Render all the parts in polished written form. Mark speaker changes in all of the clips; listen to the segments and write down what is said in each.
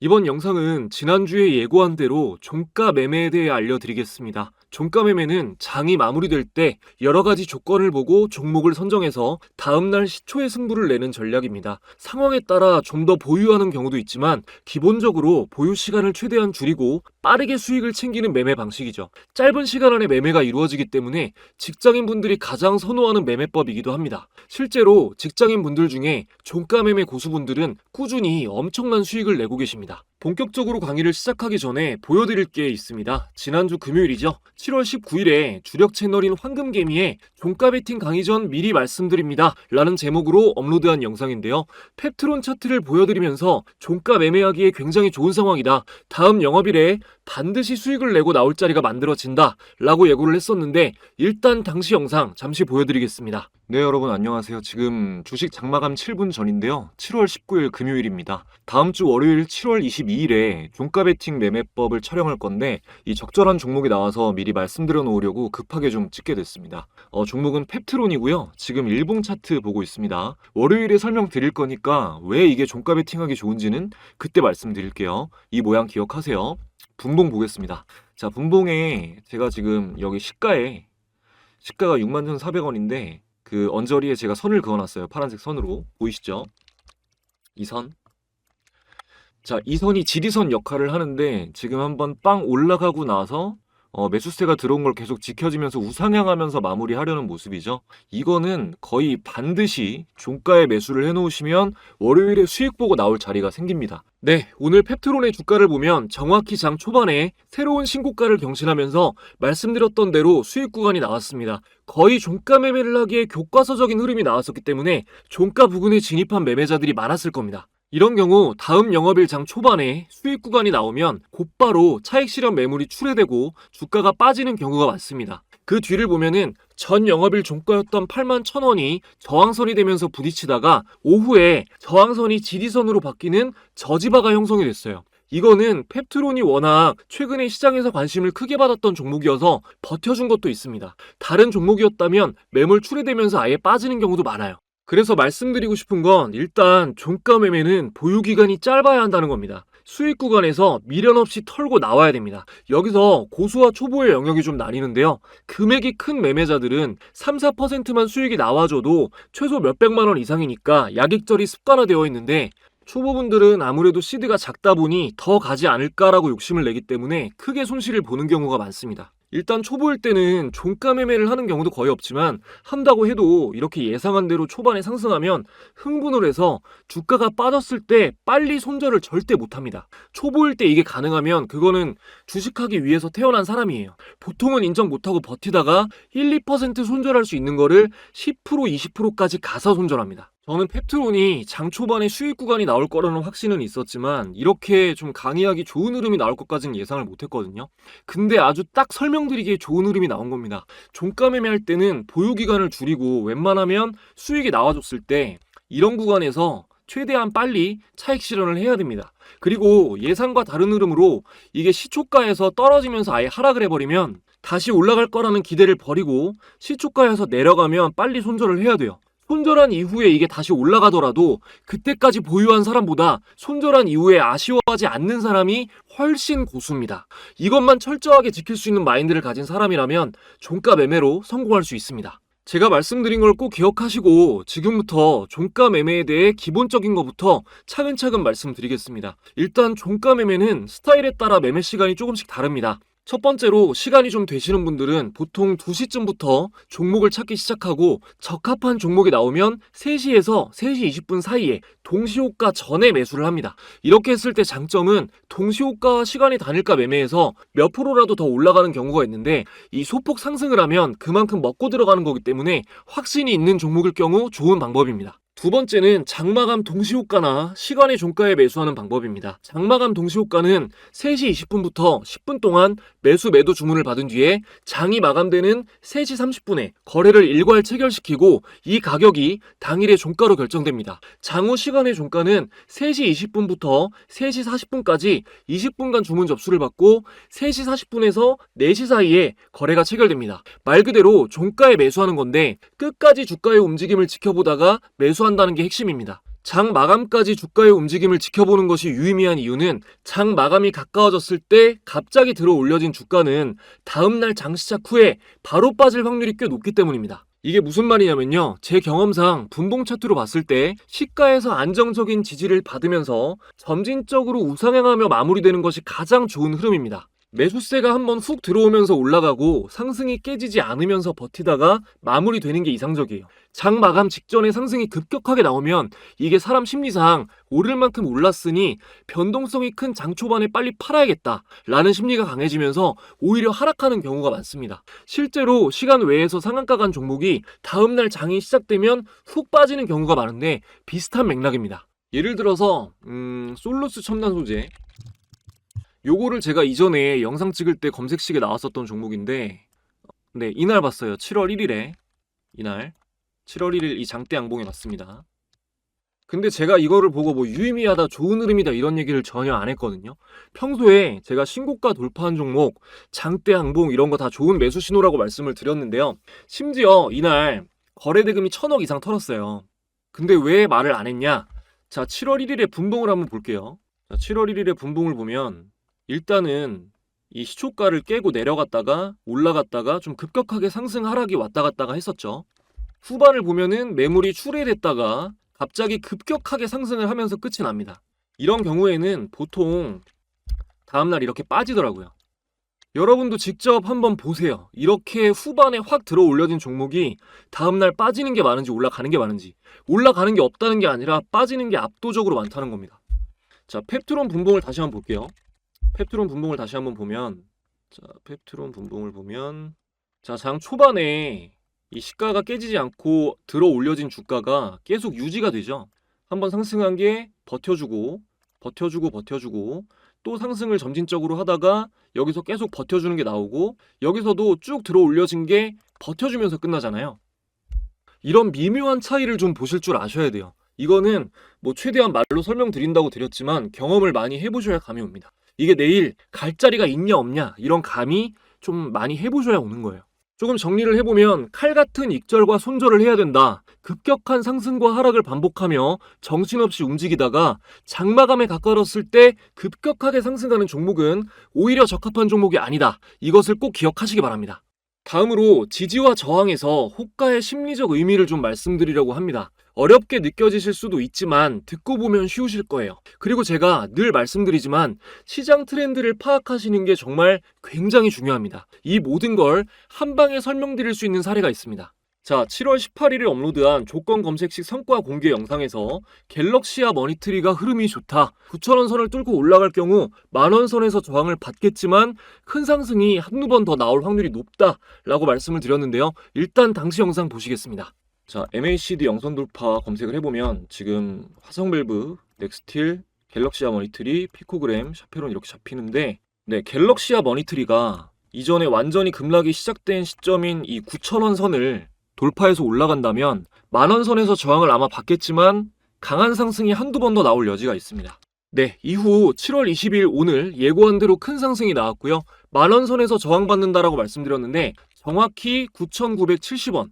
Speaker 1: 이번 영상은 지난주에 예고한 대로 종가 매매에 대해 알려드리겠습니다. 종가 매매는 장이 마무리될 때 여러 가지 조건을 보고 종목을 선정해서 다음날 시초에 승부를 내는 전략입니다. 상황에 따라 좀 더 보유하는 경우도 있지만 기본적으로 보유 시간을 최대한 줄이고 빠르게 수익을 챙기는 매매 방식이죠. 짧은 시간 안에 매매가 이루어지기 때문에 직장인분들이 가장 선호하는 매매법이기도 합니다. 실제로 직장인분들 중에 종가 매매 고수분들은 꾸준히 엄청난 수익을 내고 계십니다. 본격적으로 강의를 시작하기 전에 보여드릴 게 있습니다. 지난주 금요일이죠. 7월 19일에 주력 채널인 황금개미에 종가 베팅 강의 전 미리 말씀드립니다 라는 제목으로 업로드한 영상인데요. 펩트론 차트를 보여드리면서 종가 매매하기에 굉장히 좋은 상황이다. 다음 영업일에 반드시 수익을 내고 나올 자리가 만들어진다 라고 예고를 했었는데 일단 당시 영상 잠시 보여드리겠습니다. 네, 여러분 안녕하세요. 지금 주식 장마감 7분 전인데요. 7월 19일 금요일입니다. 다음 주 월요일 7월 22일에 종가 베팅 매매법을 촬영할 건데 이 적절한 종목이 나와서 미리 말씀드려 놓으려고 급하게 좀 찍게 됐습니다. 종목은 펩트론이고요. 지금 일봉 차트 보고 있습니다. 월요일에 설명드릴 거니까 왜 이게 종가 베팅하기 좋은지는 그때 말씀드릴게요. 이 모양 기억하세요. 분봉 보겠습니다. 자, 분봉에 제가 지금 여기 시가가 61,400원인데 그 언저리에 제가 선을 그어놨어요. 파란색 선으로. 보이시죠? 이 선. 자, 이 선이 지리선 역할을 하는데 지금 한번 빵 올라가고 나서 매수세가 들어온 걸 계속 지켜지면서 우상향하면서 마무리하려는 모습이죠. 이거는 거의 반드시 종가에 매수를 해놓으시면 월요일에 수익 보고 나올 자리가 생깁니다. 네, 오늘 펩트론의 주가를 보면 정확히 장 초반에 새로운 신고가를 경신하면서 말씀드렸던 대로 수익 구간이 나왔습니다. 거의 종가 매매를 하기에 교과서적인 흐름이 나왔었기 때문에 종가 부근에 진입한 매매자들이 많았을 겁니다. 이런 경우 다음 영업일 장 초반에 수익 구간이 나오면 곧바로 차익 실현 매물이 출회되고 주가가 빠지는 경우가 많습니다. 그 뒤를 보면은 전 영업일 종가였던 81,000원이 저항선이 되면서 부딪히다가 오후에 저항선이 지지선으로 바뀌는 저지바가 형성이 됐어요. 이거는 펩트론이 워낙 최근에 시장에서 관심을 크게 받았던 종목이어서 버텨준 것도 있습니다. 다른 종목이었다면 매물 출회되면서 아예 빠지는 경우도 많아요. 그래서 말씀드리고 싶은 건 일단 종가 매매는 보유 기간이 짧아야 한다는 겁니다. 수익 구간에서 미련 없이 털고 나와야 됩니다. 여기서 고수와 초보의 영역이 좀 나뉘는데요. 금액이 큰 매매자들은 3, 4%만 수익이 나와줘도 최소 몇백만 원 이상이니까 약익절이 습관화되어 있는데 초보분들은 아무래도 시드가 작다 보니 더 가지 않을까라고 욕심을 내기 때문에 크게 손실을 보는 경우가 많습니다. 일단 초보일 때는 종가 매매를 하는 경우도 거의 없지만 한다고 해도 이렇게 예상한 대로 초반에 상승하면 흥분을 해서 주가가 빠졌을 때 빨리 손절을 절대 못합니다. 초보일 때 이게 가능하면 그거는 주식하기 위해서 태어난 사람이에요. 보통은 인정 못하고 버티다가 1, 2% 손절할 수 있는 거를 10%, 20%까지 가서 손절합니다. 저는 펩트론이 장 초반에 수익 구간이 나올 거라는 확신은 있었지만 이렇게 좀 강의하기 좋은 흐름이 나올 것까지는 예상을 못했거든요. 근데 아주 딱 설명드리기에 좋은 흐름이 나온 겁니다. 종가 매매할 때는 보유 기간을 줄이고 웬만하면 수익이 나와줬을 때 이런 구간에서 최대한 빨리 차익 실현을 해야 됩니다. 그리고 예상과 다른 흐름으로 이게 시초가에서 떨어지면서 아예 하락을 해버리면 다시 올라갈 거라는 기대를 버리고 시초가에서 내려가면 빨리 손절을 해야 돼요. 손절한 이후에 이게 다시 올라가더라도 그때까지 보유한 사람보다 손절한 이후에 아쉬워하지 않는 사람이 훨씬 고수입니다. 이것만 철저하게 지킬 수 있는 마인드를 가진 사람이라면 종가 매매로 성공할 수 있습니다. 제가 말씀드린 걸 꼭 기억하시고 지금부터 종가 매매에 대해 기본적인 것부터 차근차근 말씀드리겠습니다. 일단 종가 매매는 스타일에 따라 매매 시간이 조금씩 다릅니다. 첫 번째로 시간이 좀 되시는 분들은 보통 2시쯤부터 종목을 찾기 시작하고 적합한 종목이 나오면 3시에서 3시 20분 사이에 동시호가 전에 매수를 합니다. 이렇게 했을 때 장점은 동시호가와 시간이 다를까 매매해서 몇 프로라도 더 올라가는 경우가 있는데 이 소폭 상승을 하면 그만큼 먹고 들어가는 거기 때문에 확신이 있는 종목일 경우 좋은 방법입니다. 두 번째는 장마감 동시호가나 시간의 종가에 매수하는 방법입니다. 장마감 동시호가는 3시 20분부터 10분 동안 매수 매도 주문을 받은 뒤에 장이 마감되는 3시 30분에 거래를 일괄 체결시키고 이 가격이 당일의 종가로 결정됩니다. 장후 시간의 종가는 3시 20분부터 3시 40분까지 20분간 주문 접수를 받고 3시 40분에서 4시 사이에 거래가 체결됩니다. 말 그대로 종가에 매수하는 건데 끝까지 주가의 움직임을 지켜보다가 매수한다는 게 핵심입니다. 장 마감까지 주가의 움직임을 지켜보는 것이 유의미한 이유는 장 마감이 가까워졌을 때 갑자기 들어 올려진 주가는 다음날 장 시작 후에 바로 빠질 확률이 꽤 높기 때문입니다. 이게 무슨 말이냐면요. 제 경험상 분봉 차트로 봤을 때 시가에서 안정적인 지지를 받으면서 점진적으로 우상향하며 마무리되는 것이 가장 좋은 흐름입니다. 매수세가 한번 훅 들어오면서 올라가고 상승이 깨지지 않으면서 버티다가 마무리되는 게 이상적이에요. 장 마감 직전에 상승이 급격하게 나오면 이게 사람 심리상 오를 만큼 올랐으니 변동성이 큰 장 초반에 빨리 팔아야겠다 라는 심리가 강해지면서 오히려 하락하는 경우가 많습니다. 실제로 시간 외에서 상한가 간 종목이 다음날 장이 시작되면 훅 빠지는 경우가 많은데 비슷한 맥락입니다. 예를 들어서 솔루스 첨단 소재, 요거를 제가 이전에 영상 찍을 때 검색식에 나왔었던 종목인데 네, 이날 봤어요. 7월 1일에 이날 7월 1일 이 장대 양봉에 났습니다. 근데 제가 이거를 보고 뭐 유의미하다, 좋은 흐름이다 이런 얘기를 전혀 안 했거든요. 평소에 제가 신고가 돌파한 종목, 장대 양봉 이런 거 다 좋은 매수 신호라고 말씀을 드렸는데요. 심지어 이날 거래대금이 1,000억 이상 털었어요. 근데 왜 말을 안 했냐? 자, 7월 1일에 분봉을 한번 볼게요. 자, 7월 1일에 분봉을 보면 일단은 이 시초가를 깨고 내려갔다가 올라갔다가 좀 급격하게 상승 하락이 왔다 갔다가 했었죠. 후반을 보면은 매물이 출회됐다가 갑자기 급격하게 상승을 하면서 끝이 납니다. 이런 경우에는 보통 다음날 이렇게 빠지더라고요. 여러분도 직접 한번 보세요. 이렇게 후반에 확 들어 올려진 종목이 다음날 빠지는 게 많은지 올라가는 게 많은지. 올라가는 게 없다는 게 아니라 빠지는 게 압도적으로 많다는 겁니다. 자, 펩트론 분봉을 다시 한번 볼게요. 펩트론 분봉을 다시 한번 보면, 자, 펩트론 분봉을 보면, 자, 장 초반에 이 시가가 깨지지 않고 들어 올려진 주가가 계속 유지가 되죠. 한번 상승한 게 버텨주고 또 상승을 점진적으로 하다가 여기서 계속 버텨주는 게 나오고 여기서도 쭉 들어 올려진 게 버텨주면서 끝나잖아요. 이런 미묘한 차이를 좀 보실 줄 아셔야 돼요. 이거는 뭐 최대한 말로 설명드린다고 드렸지만 경험을 많이 해보셔야 감이 옵니다. 이게 내일 갈 자리가 있냐 없냐 이런 감이 좀 많이 해보셔야 오는 거예요. 조금 정리를 해보면 칼 같은 익절과 손절을 해야 된다. 급격한 상승과 하락을 반복하며 정신없이 움직이다가 장마감에 가까웠을 때 급격하게 상승하는 종목은 오히려 적합한 종목이 아니다. 이것을 꼭 기억하시기 바랍니다. 다음으로 지지와 저항에서 호가의 심리적 의미를 좀 말씀드리려고 합니다. 어렵게 느껴지실 수도 있지만 듣고 보면 쉬우실 거예요. 그리고 제가 늘 말씀드리지만 시장 트렌드를 파악하시는 게 정말 굉장히 중요합니다. 이 모든 걸 한 방에 설명드릴 수 있는 사례가 있습니다. 자, 7월 18일에 업로드한 조건 검색식 성과 공개 영상에서 갤럭시아 머니트리가 흐름이 좋다. 9,000원 선을 뚫고 올라갈 경우 10,000원 선에서 저항을 받겠지만 큰 상승이 한두 번 더 나올 확률이 높다 라고 말씀을 드렸는데요. 일단 당시 영상 보시겠습니다. 자, MACD 영선 돌파 검색을 해보면 지금 화성밸브, 넥스틸, 갤럭시아 머니트리, 피코그램, 샤페론 이렇게 잡히는데 네, 갤럭시아 머니트리가 이전에 완전히 급락이 시작된 시점인 이 9,000원 선을 돌파해서 올라간다면 10,000원 선에서 저항을 아마 받겠지만 강한 상승이 한두 번 더 나올 여지가 있습니다. 네, 이후 7월 20일 오늘 예고한 대로 큰 상승이 나왔고요. 10,000원 선에서 저항받는다라고 말씀드렸는데 정확히 9,970원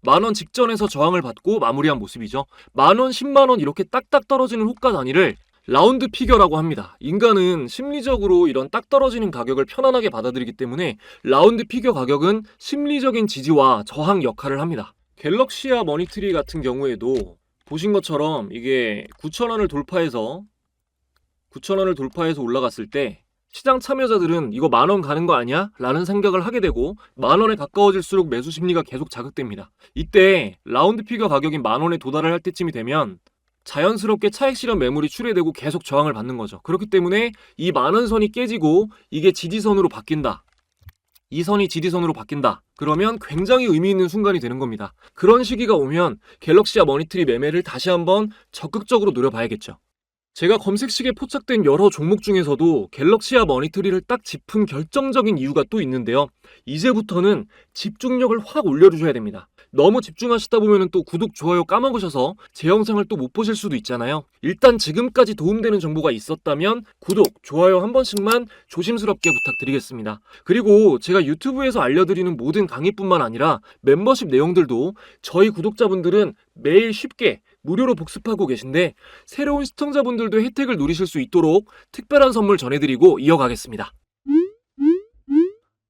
Speaker 1: 10,000원 직전에서 저항을 받고 마무리한 모습이죠. 10,000원, 100,000원 이렇게 딱딱 떨어지는 호가 단위를 라운드 피겨라고 합니다. 인간은 심리적으로 이런 딱 떨어지는 가격을 편안하게 받아들이기 때문에 라운드 피겨 가격은 심리적인 지지와 저항 역할을 합니다. 갤럭시아 머니트리 같은 경우에도 보신 것처럼 이게 9,000원을 돌파해서 올라갔을 때 시장 참여자들은 이거 10,000원 가는 거 아니야? 라는 생각을 하게 되고 10,000원에 가까워질수록 매수 심리가 계속 자극됩니다. 이때 라운드 피겨 가격인 10,000원에 도달을 할 때쯤이 되면 자연스럽게 차익 실현 매물이 출회되고 계속 저항을 받는 거죠. 그렇기 때문에 이 10,000원 선이 깨지고 이게 지지선으로 바뀐다. 이 선이 지지선으로 바뀐다. 그러면 굉장히 의미 있는 순간이 되는 겁니다. 그런 시기가 오면 갤럭시아 머니트리 매매를 다시 한번 적극적으로 노려봐야겠죠. 제가 검색식에 포착된 여러 종목 중에서도 갤럭시아 머니터리를 딱 짚은 결정적인 이유가 또 있는데요. 이제부터는 집중력을 확 올려주셔야 됩니다. 너무 집중하시다 보면 또 구독, 좋아요 까먹으셔서 제 영상을 또 못 보실 수도 있잖아요. 일단 지금까지 도움되는 정보가 있었다면 구독, 좋아요 한 번씩만 조심스럽게 부탁드리겠습니다. 그리고 제가 유튜브에서 알려드리는 모든 강의뿐만 아니라 멤버십 내용들도 저희 구독자분들은 매일 쉽게 무료로 복습하고 계신데 새로운 시청자분들도 혜택을 누리실 수 있도록 특별한 선물 전해드리고 이어가겠습니다.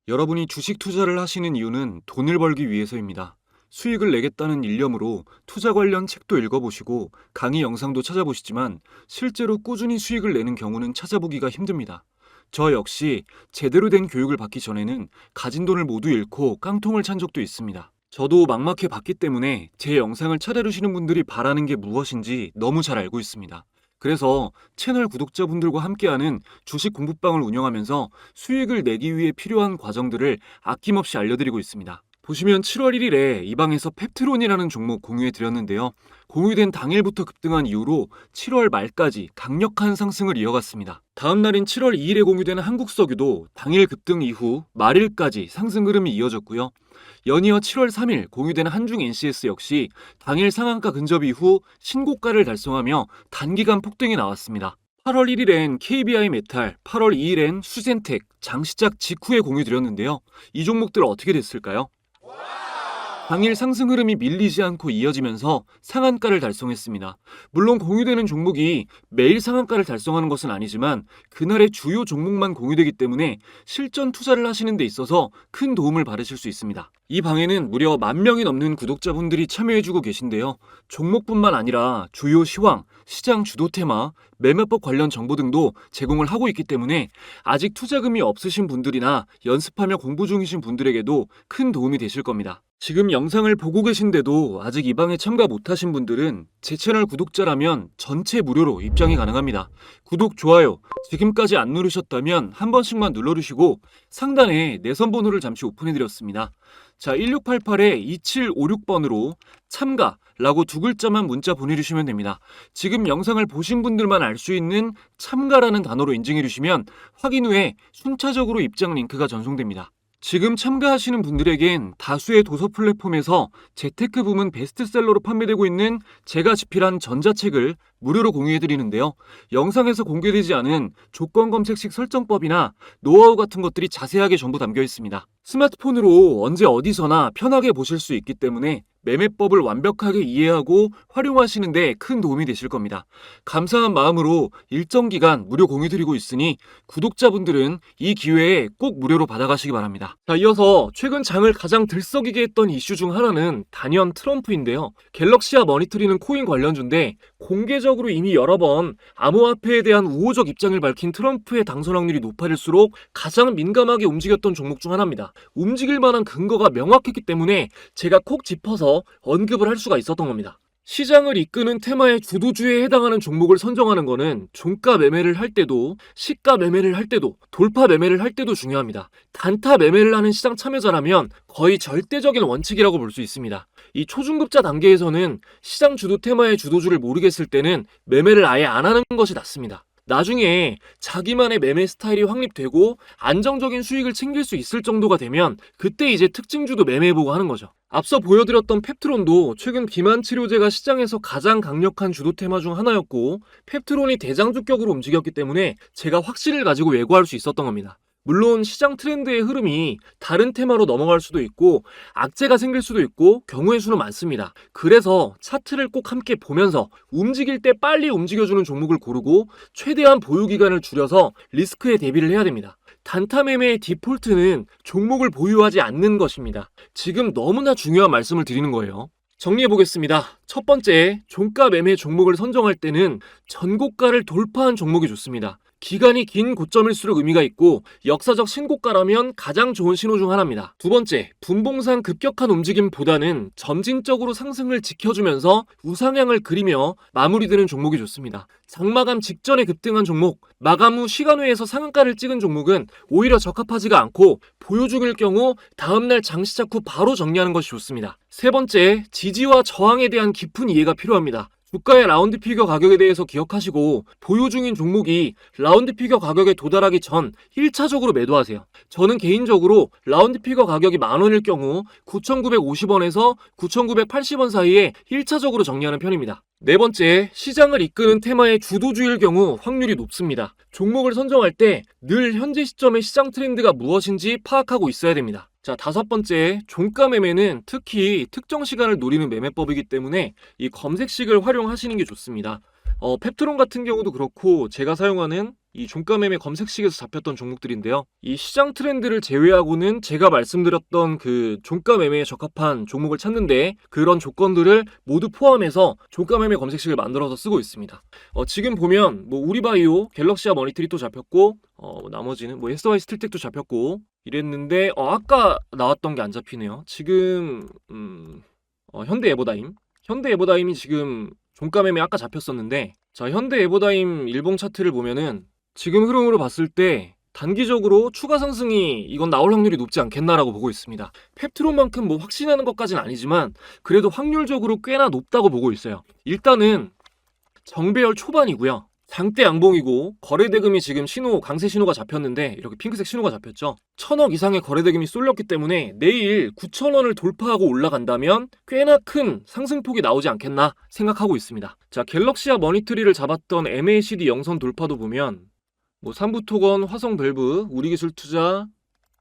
Speaker 1: 여러분이 주식 투자를 하시는 이유는 돈을 벌기 위해서입니다. 수익을 내겠다는 일념으로 투자 관련 책도 읽어보시고 강의 영상도 찾아보시지만 실제로 꾸준히 수익을 내는 경우는 찾아보기가 힘듭니다. 저 역시 제대로 된 교육을 받기 전에는 가진 돈을 모두 잃고 깡통을 찬 적도 있습니다. 저도 막막해 봤기 때문에 제 영상을 찾아주시는 분들이 바라는 게 무엇인지 너무 잘 알고 있습니다. 그래서 채널 구독자분들과 함께하는 주식 공부방을 운영하면서 수익을 내기 위해 필요한 과정들을 아낌없이 알려드리고 있습니다. 보시면 7월 1일에 이 방에서 펩트론이라는 종목 공유해 드렸는데요. 공유된 당일부터 급등한 이후로 7월 말까지 강력한 상승을 이어갔습니다. 다음 날인 7월 2일에 공유된 한국석유도 당일 급등 이후 말일까지 상승 흐름이 이어졌고요. 연이어 7월 3일 공유된 한중 NCS 역시 당일 상한가 근접 이후 신고가를 달성하며 단기간 폭등이 나왔습니다. 8월 1일엔 KBI 메탈, 8월 2일엔 수젠텍, 장시작 직후에 공유드렸는데요. 이 종목들 어떻게 됐을까요? 당일 상승 흐름이 밀리지 않고 이어지면서 상한가를 달성했습니다. 물론 공유되는 종목이 매일 상한가를 달성하는 것은 아니지만 그날의 주요 종목만 공유되기 때문에 실전 투자를 하시는 데 있어서 큰 도움을 받으실 수 있습니다. 이 방에는 무려 10,000명이 넘는 구독자분들이 참여해주고 계신데요. 종목뿐만 아니라 주요 시황, 시장 주도 테마, 매매법 관련 정보 등도 제공을 하고 있기 때문에 아직 투자금이 없으신 분들이나 연습하며 공부 중이신 분들에게도 큰 도움이 되실 겁니다. 지금 영상을 보고 계신데도 아직 이 방에 참가 못하신 분들은 제 채널 구독자라면 전체 무료로 입장이 가능합니다. 구독, 좋아요 지금까지 안 누르셨다면 한 번씩만 눌러주시고 상단에 내선 번호를 잠시 오픈해드렸습니다. 자, 1688-2756번으로 참가라고 두 글자만 문자 보내주시면 됩니다. 지금 영상을 보신 분들만 알 수 있는 참가라는 단어로 인증해주시면 확인 후에 순차적으로 입장 링크가 전송됩니다. 지금 참가하시는 분들에겐 다수의 도서 플랫폼에서 재테크 부문 베스트셀러로 판매되고 있는 제가 집필한 전자책을 무료로 공유해드리는데요. 영상에서 공개되지 않은 조건 검색식 설정법이나 노하우 같은 것들이 자세하게 전부 담겨 있습니다. 스마트폰으로 언제 어디서나 편하게 보실 수 있기 때문에 매매법을 완벽하게 이해하고 활용하시는 데 큰 도움이 되실 겁니다. 감사한 마음으로 일정 기간 무료 공유드리고 있으니 구독자분들은 이 기회에 꼭 무료로 받아가시기 바랍니다. 자, 이어서 최근 장을 가장 들썩이게 했던 이슈 중 하나는 단연 트럼프인데요. 갤럭시아 머니터리는 코인 관련주인데 공개적으로 이미 여러 번 암호화폐에 대한 우호적 입장을 밝힌 트럼프의 당선 확률이 높아질수록 가장 민감하게 움직였던 종목 중 하나입니다. 움직일 만한 근거가 명확했기 때문에 제가 콕 짚어서 언급을 할 수가 있었던 겁니다. 시장을 이끄는 테마의 주도주에 해당하는 종목을 선정하는 것은 종가 매매를 할 때도 시가 매매를 할 때도 돌파 매매를 할 때도 중요합니다. 단타 매매를 하는 시장 참여자라면 거의 절대적인 원칙이라고 볼 수 있습니다. 이 초중급자 단계에서는 시장 주도 테마의 주도주를 모르겠을 때는 매매를 아예 안 하는 것이 낫습니다. 나중에 자기만의 매매 스타일이 확립되고 안정적인 수익을 챙길 수 있을 정도가 되면 그때 이제 특징주도 매매해보고 하는 거죠. 앞서 보여드렸던 펩트론도 최근 비만 치료제가 시장에서 가장 강력한 주도 테마 중 하나였고 펩트론이 대장주격으로 움직였기 때문에 제가 확신을 가지고 예고할 수 있었던 겁니다. 물론 시장 트렌드의 흐름이 다른 테마로 넘어갈 수도 있고 악재가 생길 수도 있고 경우의 수는 많습니다. 그래서 차트를 꼭 함께 보면서 움직일 때 빨리 움직여주는 종목을 고르고 최대한 보유 기간을 줄여서 리스크에 대비를 해야 됩니다. 단타 매매의 디폴트는 종목을 보유하지 않는 것입니다. 지금 너무나 중요한 말씀을 드리는 거예요. 정리해보겠습니다. 첫 번째, 종가 매매 종목을 선정할 때는 전고가를 돌파한 종목이 좋습니다. 기간이 긴 고점일수록 의미가 있고 역사적 신고가라면 가장 좋은 신호 중 하나입니다. 두 번째, 분봉상 급격한 움직임보다는 점진적으로 상승을 지켜주면서 우상향을 그리며 마무리되는 종목이 좋습니다. 장마감 직전에 급등한 종목, 마감 후 시간외에서 상한가를 찍은 종목은 오히려 적합하지가 않고 보유 중일 경우 다음날 장시작 후 바로 정리하는 것이 좋습니다. 세 번째, 지지와 저항에 대한 깊은 이해가 필요합니다. 주가의 라운드 피겨 가격에 대해서 기억하시고 보유 중인 종목이 라운드 피겨 가격에 도달하기 전 1차적으로 매도하세요. 저는 개인적으로 라운드 피겨 가격이 만원일 경우 9,950원에서 9,980원 사이에 1차적으로 정리하는 편입니다. 네 번째, 시장을 이끄는 테마의 주도주일 경우 확률이 높습니다. 종목을 선정할 때 늘 현재 시점의 시장 트렌드가 무엇인지 파악하고 있어야 됩니다. 자, 다섯 번째, 종가 매매는 특히 특정 시간을 노리는 매매법이기 때문에 이 검색식을 활용하시는 게 좋습니다. 펩트론 같은 경우도 그렇고 제가 사용하는 이 종가 매매 검색식에서 잡혔던 종목들인데요. 이 시장 트렌드를 제외하고는 제가 말씀드렸던 그 종가 매매에 적합한 종목을 찾는데 그런 조건들을 모두 포함해서 종가 매매 검색식을 만들어서 쓰고 있습니다. 지금 보면 뭐 우리바이오, 갤럭시아 머니터리 또 잡혔고 나머지는 뭐 SY 스틸텍도 잡혔고 이랬는데 아까 나왔던 게 안 잡히네요. 지금 현대에버다임이 지금 종가 매매 아까 잡혔었는데 자, 현대에버다임 일봉 차트를 보면은 지금 흐름으로 봤을 때 단기적으로 추가 상승이 이건 나올 확률이 높지 않겠나라고 보고 있습니다. 펩트론만큼 뭐 확신하는 것까지는 아니지만 그래도 확률적으로 꽤나 높다고 보고 있어요. 일단은 정배열 초반이고요. 장대 양봉이고 거래대금이 지금 강세 신호가 잡혔는데 이렇게 핑크색 신호가 잡혔죠. 1,000억 이상의 거래대금이 쏠렸기 때문에 내일 9,000원을 돌파하고 올라간다면 꽤나 큰 상승폭이 나오지 않겠나 생각하고 있습니다. 자, 갤럭시아 머니터리를 잡았던 MACD 영선 돌파도 보면 뭐 삼부토건, 화성밸브, 우리기술투자,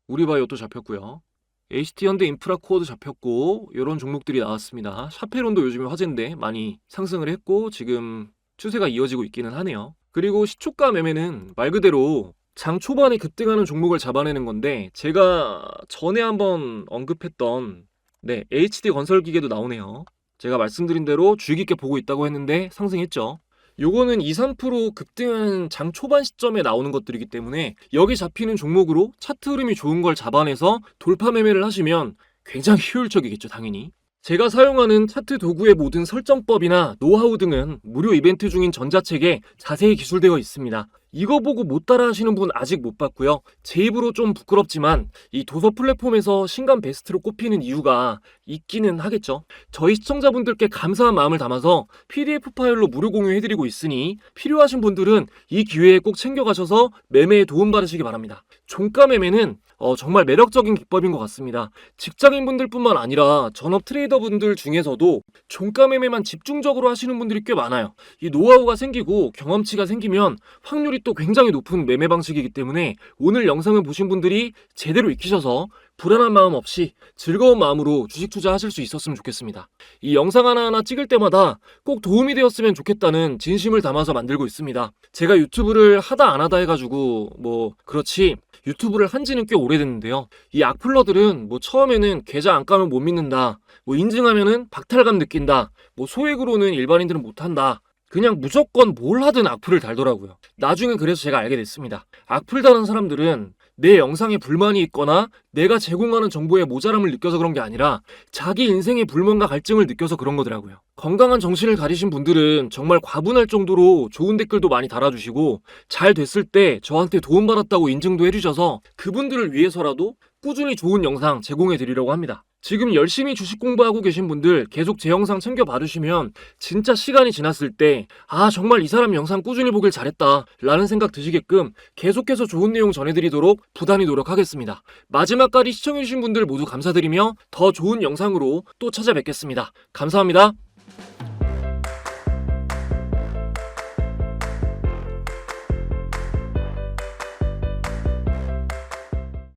Speaker 1: 우리바이오도 잡혔고요. HT현대 인프라코어도 잡혔고 이런 종목들이 나왔습니다. 샤페론도 요즘에 화제인데 많이 상승을 했고 지금 추세가 이어지고 있기는 하네요. 그리고 시초가 매매는 말 그대로 장 초반에 급등하는 종목을 잡아내는 건데 제가 전에 한번 언급했던 HD 건설기계도 나오네요. 제가 말씀드린 대로 주의 깊게 보고 있다고 했는데 상승했죠. 요거는 2-3% 급등하는 장 초반 시점에 나오는 것들이기 때문에 여기 잡히는 종목으로 차트 흐름이 좋은 걸 잡아내서 돌파 매매를 하시면 굉장히 효율적이겠죠, 당연히. 제가 사용하는 차트 도구의 모든 설정법이나 노하우 등은 무료 이벤트 중인 전자책에 자세히 기술되어 있습니다. 이거 보고 못 따라 하시는 분 아직 못 봤고요. 제 입으로 좀 부끄럽지만 이 도서 플랫폼에서 신간 베스트로 꼽히는 이유가 있기는 하겠죠. 저희 시청자분들께 감사한 마음을 담아서 PDF 파일로 무료 공유해드리고 있으니 필요하신 분들은 이 기회에 꼭 챙겨가셔서 매매에 도움받으시기 바랍니다. 종가 매매는 정말 매력적인 기법인 것 같습니다. 직장인분들 뿐만 아니라 전업 트레이더분들 중에서도 종가 매매만 집중적으로 하시는 분들이 꽤 많아요. 이 노하우가 생기고 경험치가 생기면 확률이 또 굉장히 높은 매매 방식이기 때문에 오늘 영상을 보신 분들이 제대로 익히셔서 불안한 마음 없이 즐거운 마음으로 주식 투자하실 수 있었으면 좋겠습니다. 이 영상 하나하나 찍을 때마다 꼭 도움이 되었으면 좋겠다는 진심을 담아서 만들고 있습니다. 제가 유튜브를 하다 안 하다 해가지고 그렇지 유튜브를 한 지는 꽤 오래됐는데요. 이 악플러들은 처음에는 계좌 안 까면 못 믿는다, 인증하면은 박탈감 느낀다, 소액으로는 일반인들은 못한다, 그냥 무조건 뭘 하든 악플을 달더라고요. 나중에 그래서 제가 알게 됐습니다. 악플 다는 사람들은 내 영상에 불만이 있거나 내가 제공하는 정보에 모자람을 느껴서 그런 게 아니라 자기 인생의 불만과 갈증을 느껴서 그런 거더라고요. 건강한 정신을 가지신 분들은 정말 과분할 정도로 좋은 댓글도 많이 달아주시고 잘 됐을 때 저한테 도움받았다고 인증도 해주셔서 그분들을 위해서라도 꾸준히 좋은 영상 제공해 드리려고 합니다. 지금 열심히 주식 공부하고 계신 분들 계속 제 영상 챙겨 봐주시면 진짜 시간이 지났을 때 정말 이 사람 영상 꾸준히 보길 잘했다 라는 생각 드시게끔 계속해서 좋은 내용 전해드리도록 부단히 노력하겠습니다. 마지막까지 시청해주신 분들 모두 감사드리며 더 좋은 영상으로 또 찾아뵙겠습니다. 감사합니다.